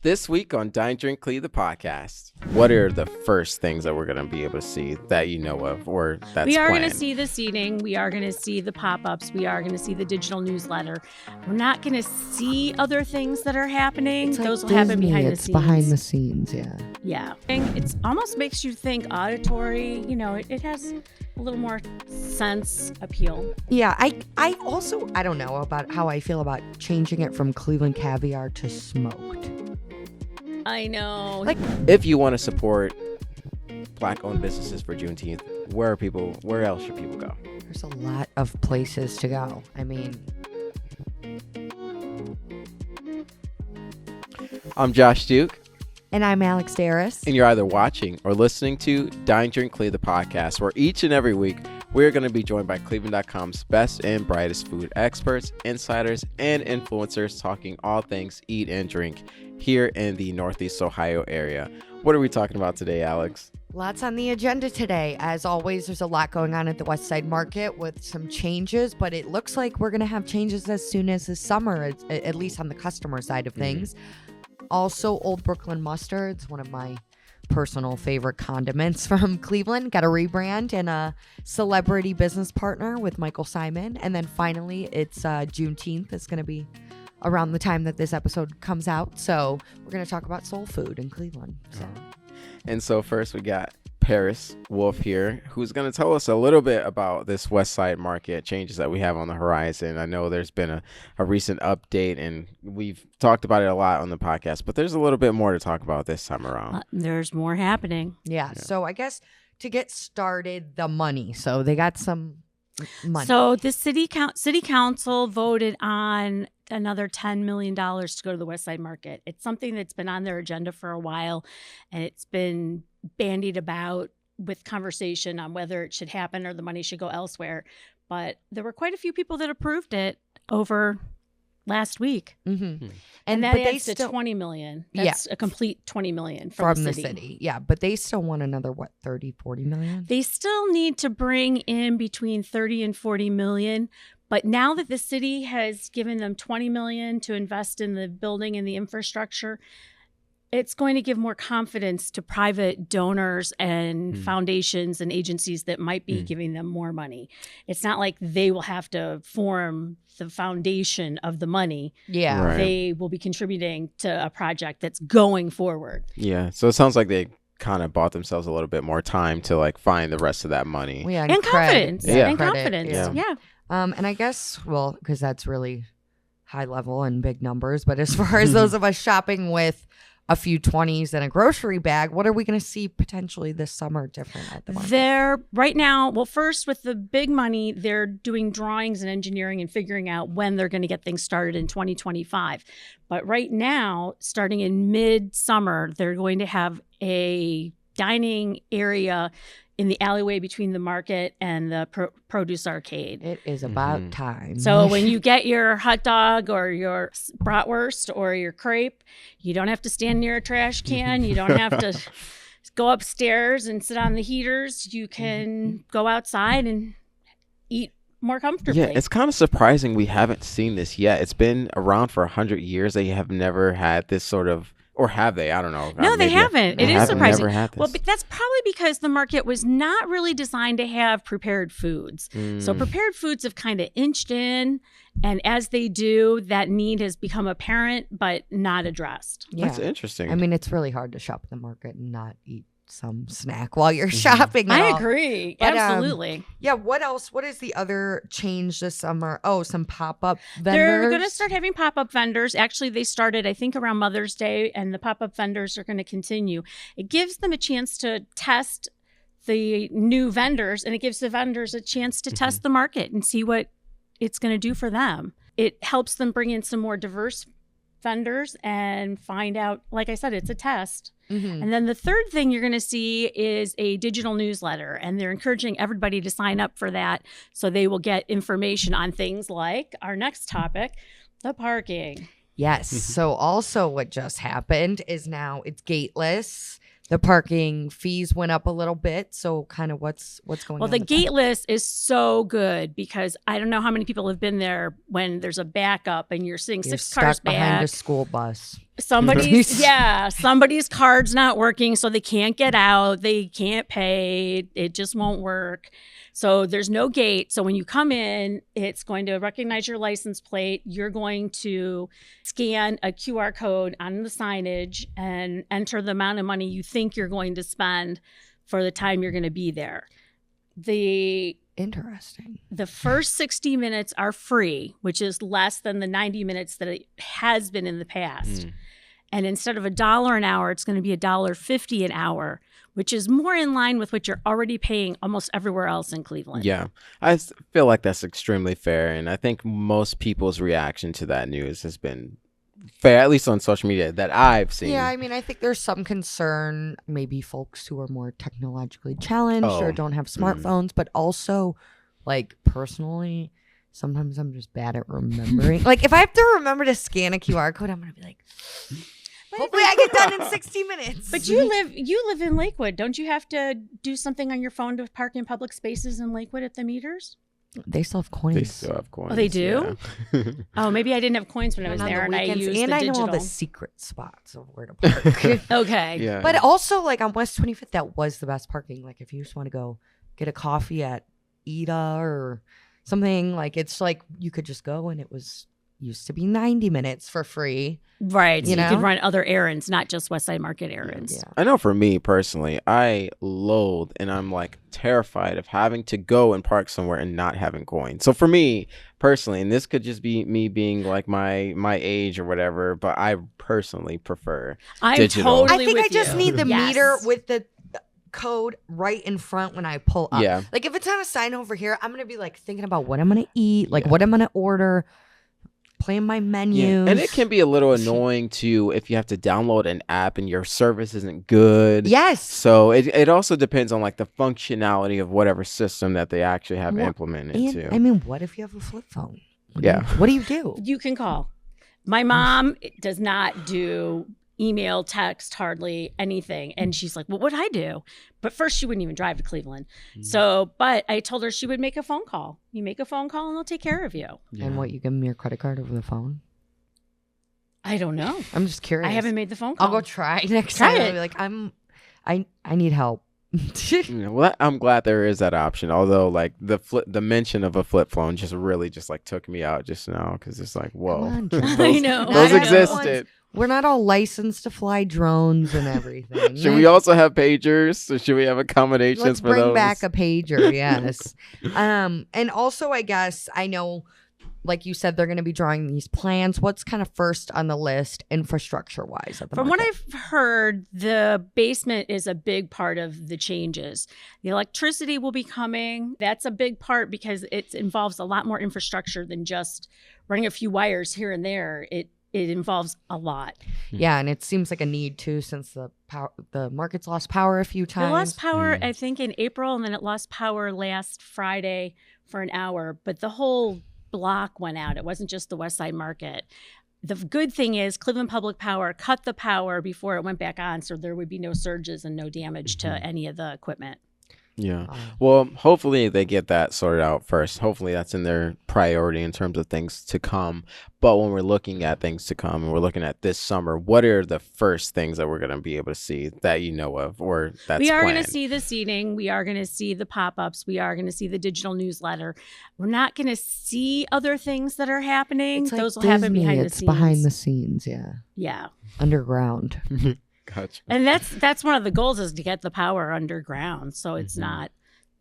This week on Dine Drink CLE, the podcast, what are the first things that we're going to be able to see that you know of or that's We are planned? going to see the seating. We are going to see the pop-ups. We are going to see the digital newsletter. We're not going to see other things that are happening. It's like Those will happen Disney, behind the it's scenes. behind the scenes, yeah. Yeah. It almost makes you think auditory. You know, it has a little more sense appeal. Yeah, I also, I don't know about how I feel about changing it from Cleveland caviar to smoked. I know. If you want to support Black-owned businesses for Juneteenth, where else should people go? There's a lot of places to go. I mean, I'm Josh Duke, and I'm Alex Darus. and you're either watching or listening to Dine Drink CLE, the podcast, where each and every week we're going to be joined by cleveland.com's best and brightest food experts, insiders, and influencers talking all things eat and drink here in the Northeast Ohio area. What are we talking about today, Alex? Lots on the agenda today. As always, there's a lot going on at the West Side Market with some changes, but it looks like we're going to have changes as soon as this summer, at least on the customer side of things. Also, Old Brooklyn Mustard, it's one of my personal favorite condiments from Cleveland, got a rebrand and a celebrity business partner with Michael Simon. And then finally, it's Juneteenth. It's going to be around the time that this episode comes out. So we're going to talk about soul food in Cleveland. So. And so first we got Paris Wolfe here, who's going to tell us a little bit about this West Side Market changes that we have on the horizon. I know there's been a recent update, and we've talked about it a lot on the podcast, but there's a little bit more to talk about this time around. There's more happening. Yeah. So I guess to get started, the money. So they got some money. So the city council voted on another $10 million to go to the West Side Market. It's something that's been on their agenda for a while, and it's been bandied about with conversation on whether it should happen or the money should go elsewhere. But there were quite a few people that approved it over last week. Mm-hmm. And that but adds to $20 million. That's a complete $20 million from the city. Yeah, but they still want another, 30-40 million? They still need to bring in between 30 and 40 million. But now that the city has given them 20 million to invest in the building and the infrastructure, it's going to give more confidence to private donors and foundations and agencies that might be giving them more money. It's not like they will have to form the foundation of the money. Yeah. Right. They will be contributing to a project that's going forward. Yeah, so it sounds like they kind of bought themselves a little bit more time to like find the rest of that money. Yeah, And confidence. Yeah. And Credit, confidence. yeah. Yeah. And I guess, well, because that's really high level and big numbers, but as far as those of us shopping with a few 20s and a grocery bag, what are we going to see potentially this summer different at the market? They're right now, well, first with the big money, they're doing drawings and engineering and figuring out when they're going to get things started in 2025. But right now, starting in mid-summer, they're going to have a dining area in the alleyway between the market and the produce arcade. It is about time. So when you get your hot dog or your bratwurst or your crepe, you don't have to stand near a trash can. You don't have to go upstairs and sit on the heaters. You can go outside and eat more comfortably. Yeah, it's kind of surprising we haven't seen this yet. It's been around for 100 years. They have never had this sort of, or have they? I don't know. No, they haven't. It is surprising. Never had this. Well, but that's probably because the market was not really designed to have prepared foods. So prepared foods have kind of inched in, and as they do, that need has become apparent but not addressed. Yeah. That's interesting. I mean, it's really hard to shop at the market and not eat some snack while you're shopping. I and all. agree. But, Absolutely. Yeah, what else? What is the other change this summer? Oh, some pop-up vendors. They're going to start having pop-up vendors. Actually, they started, I think, around Mother's Day, and the pop-up vendors are going to continue. It gives them a chance to test the new vendors, and it gives the vendors a chance to test the market and see what it's going to do for them. It helps them bring in some more diverse vendors and find out, like I said, it's a test. And then the third thing you're going to see is a digital newsletter, and they're encouraging everybody to sign up for that so they will get information on things like our next topic, the parking. Yes. So also what just happened is now it's gateless. The parking fees went up a little bit. So kind of what's going on? Well, the gateless is so good because I don't know how many people have been there when there's a backup and you're sitting You're six cars stuck behind back. a school bus. somebody's card's not working, so they can't get out, they can't pay, it just won't work. So there's no gate. So when you come in, it's going to recognize your license plate. You're going to scan a QR code on the signage and enter the amount of money you think you're going to spend for the time you're going to be there. Interesting. The first 60 minutes are free, which is less than the 90 minutes that it has been in the past. And instead of $1 an hour, it's going to be $1.50 an hour, which is more in line with what you're already paying almost everywhere else in Cleveland. Yeah, I feel like that's extremely fair. And I think most people's reaction to that news has been fair, at least on social media that I've seen. Yeah, I mean, I think there's some concern, maybe folks who are more technologically challenged or don't have smartphones, but also, like, personally, sometimes I'm just bad at remembering. Like, if I have to remember to scan a QR code, I'm going to be like, hopefully I get done in 60 minutes. But you live in Lakewood. Don't you have to do something on your phone to park in public spaces in Lakewood at the meters? They still have coins. They still have coins. Oh, they do? Yeah. Oh, maybe I didn't have coins when I was there, and I used the digital. I know all the secret spots of where to park. Okay. Yeah. But also, like, on West 25th, that was the best parking. Like, if you just want to go get a coffee at Ida or something, like, it's like you could just go, and it used to be 90 minutes for free. Right. So You you know? could run other errands, not just West Side Market errands. Yeah. I know for me personally, I loathe and I'm like terrified of having to go and park somewhere and not having coins. So for me personally, and this could just be me being like my age or whatever, but I personally prefer digital. I think I just you. need the Yes. meter with the code right in front when I pull up. Yeah. Like, if it's on a sign over here, I'm going to be like thinking about what I'm going to eat, like what I'm going to order, playing my menus. Yeah. And it can be a little annoying too if you have to download an app and your service isn't good. Yes. So it also depends on like the functionality of whatever system that they actually have implemented And, too. I mean, what if you have a flip phone? Yeah. What do you do? You can call. My mom does not do email, text, hardly anything. And she's like, well, what'd I do? But first, she wouldn't even drive to Cleveland. So, but I told her she would make a phone call. You make a phone call and they'll take care of you. Yeah. And what, you give them your credit card over the phone? I don't know. I'm just curious. I haven't made the phone call. I'll go try next Try time. it. I'll be like, I need help. Yeah, well, I'm glad there is that option. Although, like the mention of a flip phone just really just like took me out just now because it's like, whoa, Come on, those, I know. those Not existed. We're not all licensed to fly drones and everything. Should we also have pagers? So should we have accommodations Let's for bring those? back a pager, yes. And also, I guess, I know, like you said, they're going to be drawing these plans. What's kind of first on the list infrastructure-wise at the From what market? I've heard, the basement is a big part of the changes. The electricity will be coming. That's a big part because it involves a lot more infrastructure than just running a few wires here and there. It involves a lot. Yeah, and it seems like a need too, since the market's lost power a few times. It lost power, I think, in April, and then it lost power last Friday for an hour. But the whole block went out. It wasn't just the West Side Market. The good thing is Cleveland Public Power cut the power before it went back on, so there would be no surges and no damage to any of the equipment. Yeah. Well, hopefully they get that sorted out first. Hopefully that's in their priority in terms of things to come. But when we're looking at things to come and we're looking at this summer, what are the first things that we're going to be able to see that you know of or that's We are planned? going to see the seating. We are going to see the pop-ups. We are going to see the digital newsletter. We're not going to see other things that are happening. It's like Those will happen Disney, behind the it's scenes. behind the scenes, yeah. Yeah. Underground. Gotcha. And that's one of the goals is to get the power underground so it's not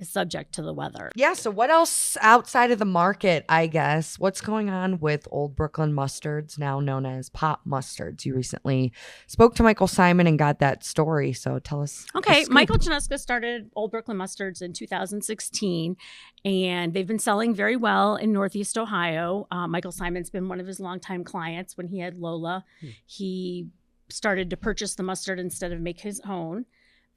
subject to the weather. Yeah, so what else outside of the market, I guess? What's going on with Old Brooklyn mustards, now known as pop mustards? You recently spoke to Michael Simon and got that story, so tell us. Okay, the scoop. Michael Januska started Old Brooklyn Mustards in 2016, and they've been selling very well in Northeast Ohio. Michael Simon's been one of his longtime clients. When he had Lola, he started to purchase the mustard instead of make his own.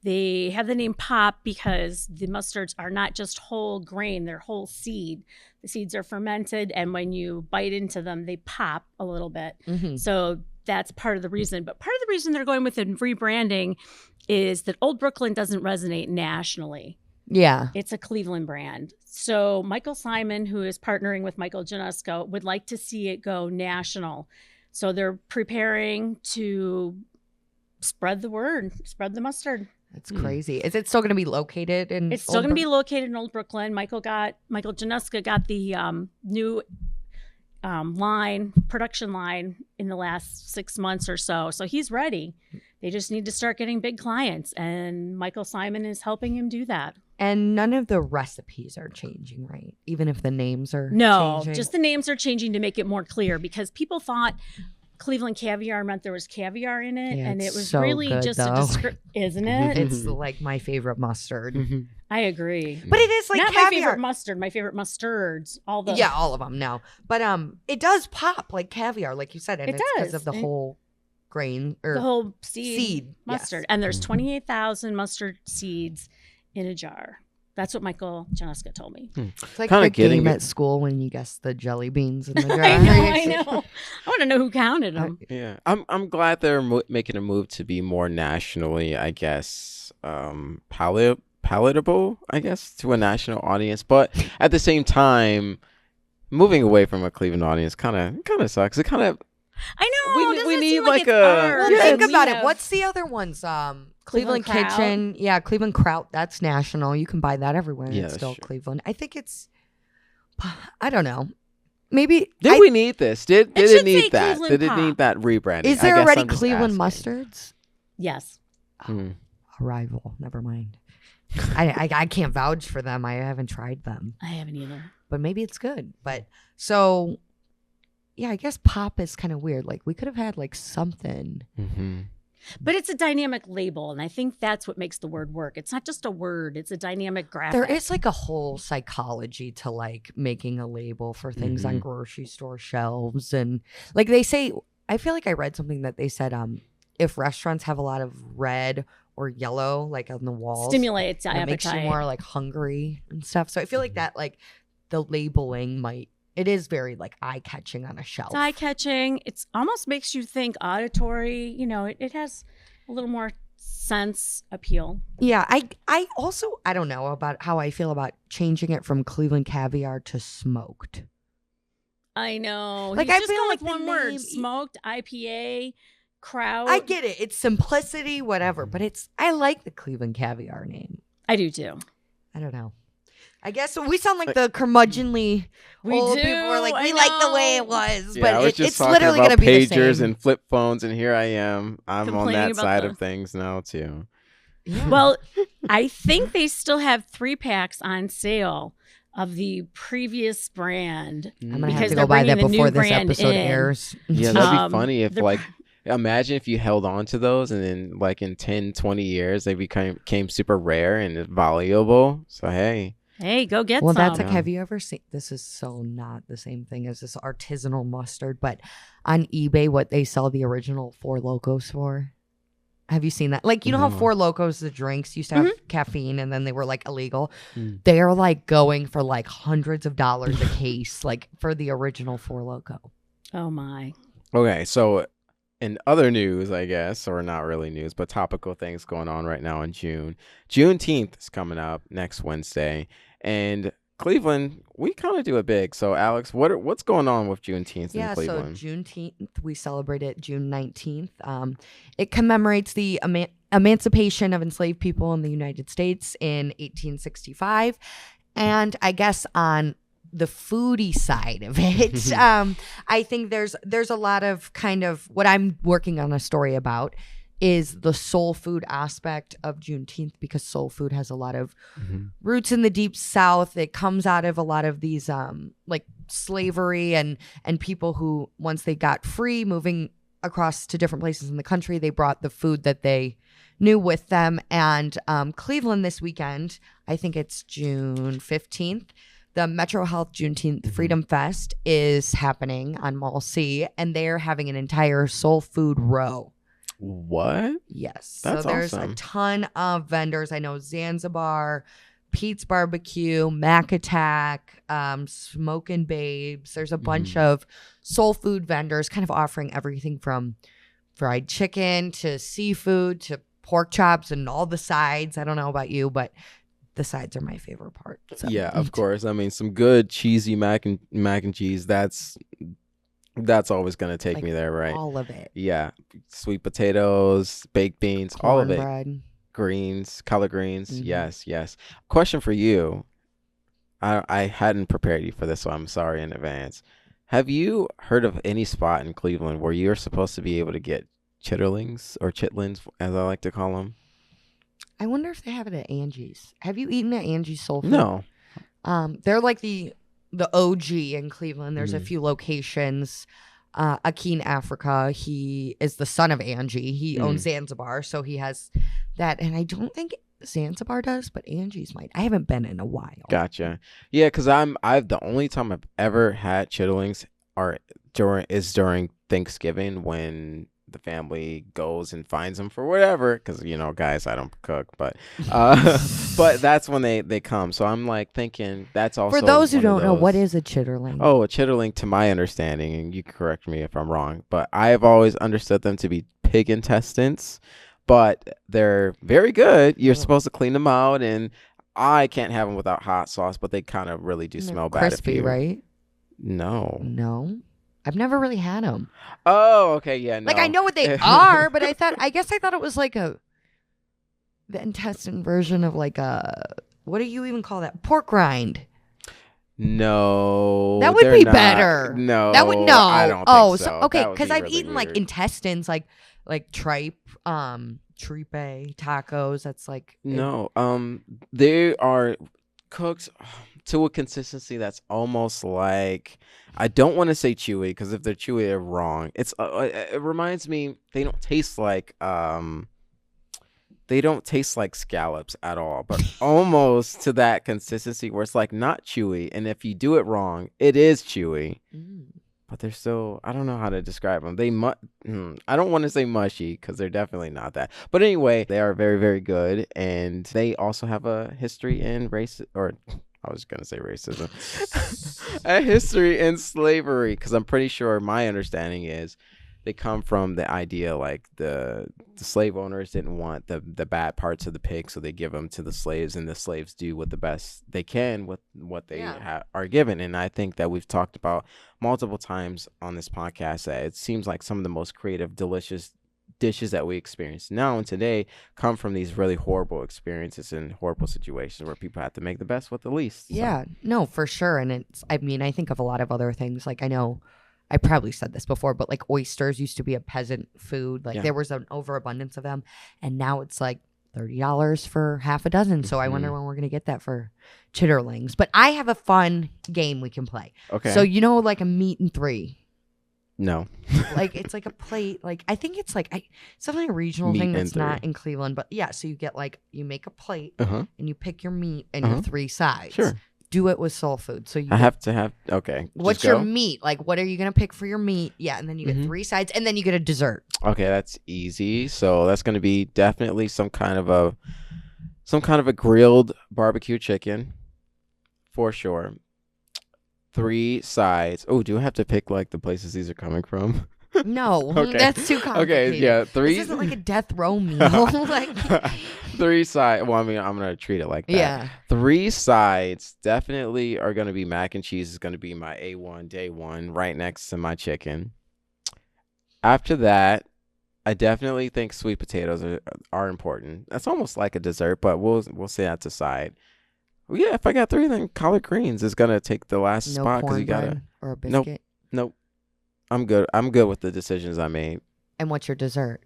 They have the name Pop because the mustards are not just whole grain, they're whole seed. The seeds are fermented, and when you bite into them, they pop a little bit. Mhm. So that's part of the reason. But part of the reason they're going with the rebranding is that Old Brooklyn doesn't resonate nationally. Yeah. It's a Cleveland brand. So Michael Simon, who is partnering with Michael Januska, would like to see it go national. So they're preparing to spread the word, spread the mustard. That's crazy. Is it still going to be located in? It's still going to be located in Old Brooklyn. Michael Januska got the new production line in the last 6 months or so. So he's ready. They just need to start getting big clients, and Michael Simon is helping him do that. And none of the recipes are changing, right? Even if the names are changing? Just the names are changing to make it more clear, because people thought Cleveland caviar meant there was caviar in it, and it was so really good, just though. a description, isn't it? It's like my favorite mustard. I agree. But it is like not caviar. my favorite mustard, my favorite mustards. All of them now. But it does pop like caviar, like you said, and it it's does because of the whole grain or the whole seed mustard. Yes. And there's 28,000 mustard seeds in a jar. That's what Michael Januska told me. It's like Kinda the game getting at school when you guess the jelly beans in the jar. I know. I want to know who counted them. Yeah, I'm glad they're making a move to be more nationally, I guess, palatable, I guess, to a national audience. But at the same time, moving away from a Cleveland audience kind of sucks. It kind of I know. we Doesn't need seem like it's a- ours. Well, Yeah. think We about it. have- What's the other ones? Cleveland Kraut. Kitchen. Yeah, Cleveland Kraut. That's national. You can buy that everywhere. And Yeah, it's still sure. Cleveland. I think it's. I don't know. Maybe. Did we need this? Did It it should need say that? Cleveland Did it Pop. need that rebranding? Is I there guess already I'm just Cleveland asking. mustards? Yes. Hmm. Arrival. Never mind. I can't vouch for them. I haven't tried them, I haven't either. but maybe it's good. But so, yeah, I guess pop is kind of weird. Like we could have had like something. Mm-hmm. But it's a dynamic label, and I think that's what makes the word work. It's not just a word, it's a dynamic graphic. There is like a whole psychology to like making a label for things on Mhm. grocery store shelves. And like they say, I feel like I read something that they said if restaurants have a lot of red or yellow like on the walls, Stimulates it makes you appetite. more like hungry and stuff. So I feel like that like the labeling it is very like eye-catching on a shelf. It's eye-catching. It almost makes you think auditory. You know, it has a little more sense appeal. Yeah, I also I don't know about how I feel about changing it from Cleveland caviar to smoked. I know. Like, He's I just feel going like with the one word: name- smoked IPA, Kraut. I get it. It's simplicity, whatever, but I like the Cleveland caviar name. I do too. I don't know. I guess we sound like the curmudgeonly We old do, people. We're like, I we like the way know. it was, Yeah, I but was just it's talking literally about going to be the pagers same. and flip phones, and here I am. I'm on Complaining that about side the- of things now too. Yeah. Well, I think they still have 3-packs on sale of the previous brand. I'm gonna have because to they're go buy that bringing the before new this brand episode in. airs. Yeah, that'd be Um, funny if the- like imagine if you held on to those and then like in 10, 20 years they became super rare and valuable. So hey. Hey, go get Well, some. that's like, Yeah. have you ever seen? This is so not the same thing as this artisanal mustard, but on eBay, what they sell the original Four Locos for. Have you seen that? Like, you know how No. Four Locos, the drinks used to have caffeine and then they were like illegal? Mm. They're like going for like hundreds of dollars a case, like for the original Four Loco. Oh my. Okay, so in other news, I guess, or not really news, but topical things going on right now in June. Juneteenth is coming up next Wednesday, and Cleveland, we kind of do it big. So, Alex, what's going on with Juneteenth in Yeah, so Cleveland? Juneteenth, we celebrate it June 19th. It commemorates the emancipation of enslaved people in the United States in 1865. And I guess on the foodie side of it, I think there's a lot of kind of what I'm working on a story about is the soul food aspect of Juneteenth, because soul food has a lot of roots in the deep South. It comes out of a lot of these like slavery and people who, once they got free, moving across to different places in the country, they brought the food that they knew with them. And Cleveland this weekend, I think it's June 15th, the Metro Health Juneteenth Freedom Fest is happening on Mall C, and they're having an entire soul food row. What? Yes. That's so there's awesome. a ton of vendors. I know Zanzibar, Pete's Barbecue, Mac Attack, Smokin' Babes. There's a bunch of soul food vendors kind of offering everything from fried chicken to seafood to pork chops and all the sides. I don't know about you, but the sides are my favorite part. So. Yeah, of course. I mean, some good cheesy mac and cheese. That's That's always going to take Like, me there, right? all of it. Yeah. Sweet potatoes, baked beans, all of it. Cornbread. Greens, collard greens. Mhm. Yes, yes. Question for you. I hadn't prepared you for this, so I'm sorry in advance. Have you heard of any spot in Cleveland where you're supposed to be able to get chitterlings or chitlins, as I like to call them? I wonder if they have it at Angie's. Have you eaten at Angie's Soul Food? No. They're like the OG in Cleveland. There's a Mhm. few locations. Akin Africa, he is the son of Angie. He owns Zanzibar, so he has that. And I don't think Zanzibar does, but Angie's might. I haven't been in a while. Gotcha. Yeah, because I've the only time I've ever had chitterlings is during Thanksgiving when the family goes and finds them for whatever. Because guys, I don't cook, but but that's when they come. So I'm like thinking that's also For those who one of don't know, what those- is a chitterling? Oh, a chitterling, to my understanding, and you can correct me if I'm wrong, but I have always understood them to be pig intestines, but they're very good. You're supposed to clean them out, and I can't have them without hot sauce, but they kind of really do And they're smell bad. crispy, right? No. No, I've never really had them. Oh, okay, yeah, no. Like I know what they are, but I guess I thought it was like the intestine version of like what do you even call that? Pork rind. No. That would they're be not. better. No. That would no. I don't oh, think so. okay, That would because be I've really eaten like weird. intestines, like tripe, tripe tacos. That's like No, they are cooked to a consistency that's almost like, I don't want to say chewy, because if they're chewy, they're wrong. It reminds me, they don't taste like scallops at all, but almost to that consistency where it's like not chewy, and if you do it wrong, it is chewy. But they're still, I don't know how to describe them. I don't want to say mushy because they're definitely not that. But anyway, they are very, very good. And they also have a history in I was going to say racism, a history in slavery. Because I'm pretty sure my understanding is they come from the idea like the slave owners didn't want the bad parts of the pig, so they give them to the slaves, and the slaves do what the best they can with what they are given. And I think that we've talked about multiple times on this podcast that it seems like some of the most creative, delicious dishes that we experience now and today come from these really horrible experiences and horrible situations where people have to make the best with the least. So. Yeah, no, for sure. And I think of a lot of other things. Like I know I probably said this before, but like oysters used to be a peasant food. Like there was an overabundance of them, and now it's like $30 for half a dozen. So I wonder when we're gonna get that for chitterlings. But I have a fun game we can play. Okay. So like a meat and three. No. Like it's like a plate. Like I think it's like something a regional Meat thing and that's not three. in Cleveland. But yeah, so you get you make a plate Uh-huh. and you pick your meat and your three sides. Sure. Do it with soul food. So I have to have, okay. What's just your go? meat? Like, what are you gonna pick for your meat? Yeah, and then you get three sides, and then you get a dessert. Okay, that's easy. So that's going to be definitely some kind of a grilled barbecue chicken, for sure. 3 sides. Oh, do I have to pick like the places these are coming from? No, Okay. that's too complicated. Okay, yeah, 3. This isn't like a death row meal. Like, 3 sides. Well, I mean, I'm gonna treat it like that. yeah. 3 sides definitely are gonna be mac and cheese. Is gonna be my A1 day one, right next to my chicken. After that, I definitely think sweet potatoes are important. That's almost like a dessert, but we'll say that's aside. Well, yeah, if I got 3, then collard greens is gonna take the last No spot because you gotta. cornbread or a biscuit. Nope. I'm good. I'm good with the decisions I made. And what's your dessert?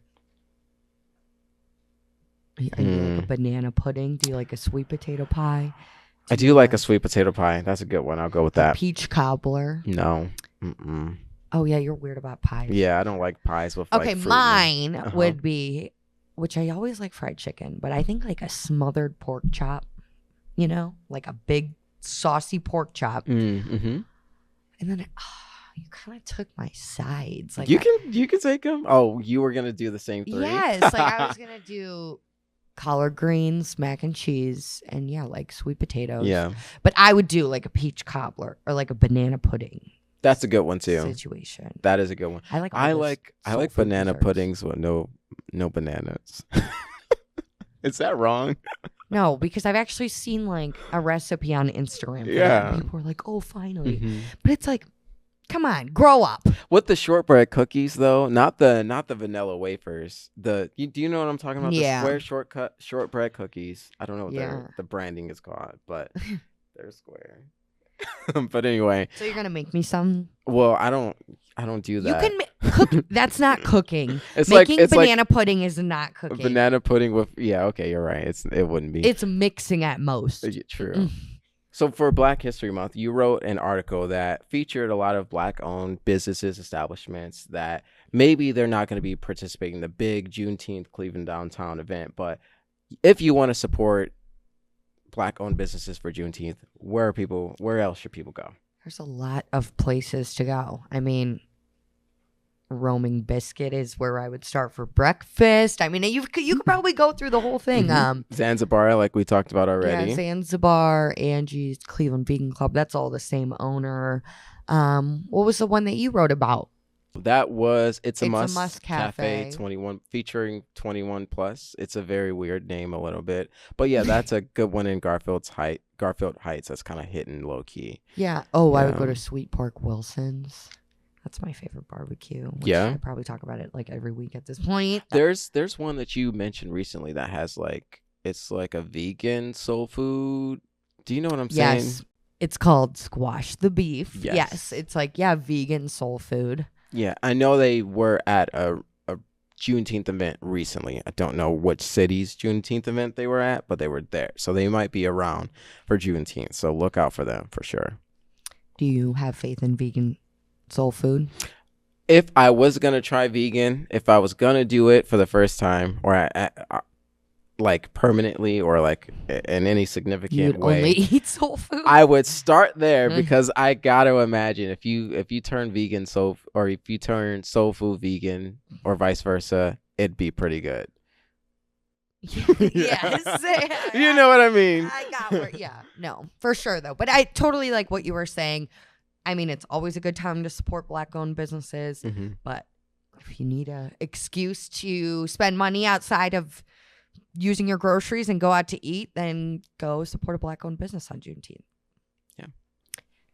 Are you like a banana pudding? Do you like a sweet potato pie? I do like a sweet potato pie. That's a good one. I'll go with that. Peach cobbler. No. Mm-mm. Oh yeah, you're weird about pies. Yeah, I don't like pies with Okay, like fruit mine would be, which I always like fried chicken, but I think like a smothered pork chop. You know, like a big saucy pork chop. Mm-hmm. And then you kind of took my sides. Like you can take them. Oh, you were gonna do the same 3. Yes, like I was gonna do collard greens, mac and cheese, and like sweet potatoes. Yeah, but I would do like a peach cobbler or like a banana pudding. that's a good one too. Situation. That is a good one. I like. I like food banana desserts. puddings with no bananas. Is that wrong? No, because I've actually seen like a recipe on Instagram. For Yeah. that, and people are like, "Oh, finally!" Mhm. But it's like Come on, grow up. With the shortbread cookies, though, not the vanilla wafers. Do you know what I'm talking about? Yeah. The square shortbread cookies. I don't know Yeah. what the branding is called, but they're square. But anyway. So you're gonna make me some? Well, I don't do that. You can cook. That's not cooking. It's Making it's banana pudding is not like cooking. banana pudding with okay, you're right. It wouldn't be. It's mixing at most. True. So for Black History Month, you wrote an article that featured a lot of Black-owned businesses, establishments that maybe they're not going to be participating in the big Juneteenth Cleveland downtown event, but if you want to support Black-owned businesses for Juneteenth, where else should people go? There's a lot of places to go. I mean, Roaming Biscuit is where I would start for breakfast. I mean, you could probably go through the whole thing. Zanzibar, like we talked about already. Yeah, Zanzibar, Angie's, Cleveland Vegan Club. That's all the same owner. What was the one that you wrote about? That was It's a Must Cafe 21 featuring 21 plus. It's a very weird name a little bit, but yeah, that's a good one in Garfield Heights. That's kind of hidden low key. Yeah. Oh, I would go to Sweet Pork Wilson's. That's my favorite barbecue. Yeah. I probably talk about it like every week at this point. There's one that you mentioned recently that has it's like a vegan soul food. Do you know what I'm saying? Yes. It's called Squash the Beef. Yes. It's like, vegan soul food. Yeah. I know they were at a Juneteenth event recently. I don't know which city's Juneteenth event they were at, but they were there. So they might be around for Juneteenth. So look out for them for sure. Do you have faith in vegan soul food? If I was gonna try vegan, if I was gonna do it for the first time, or like permanently, or like in any significant way, only eat soul food. I would start there because I gotta imagine if you turn vegan or if you turn soul food vegan, or vice versa, it'd be pretty good. Yes. You know what I mean? I got where, no, for sure though. But I totally like what you were saying. I mean, it's always a good time to support Black-owned businesses, but if you need an excuse to spend money outside of using your groceries and go out to eat, then go support a Black-owned business on Juneteenth. Yeah.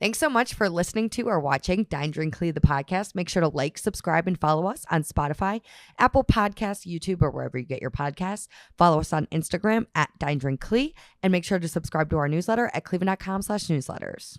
Thanks so much for listening to or watching Dine Drink CLE, the podcast. Make sure to like, subscribe, and follow us on Spotify, Apple Podcasts, YouTube, or wherever you get your podcasts. Follow us on Instagram at DineDrinkCLE, and make sure to subscribe to our newsletter at cleveland.com/newsletters.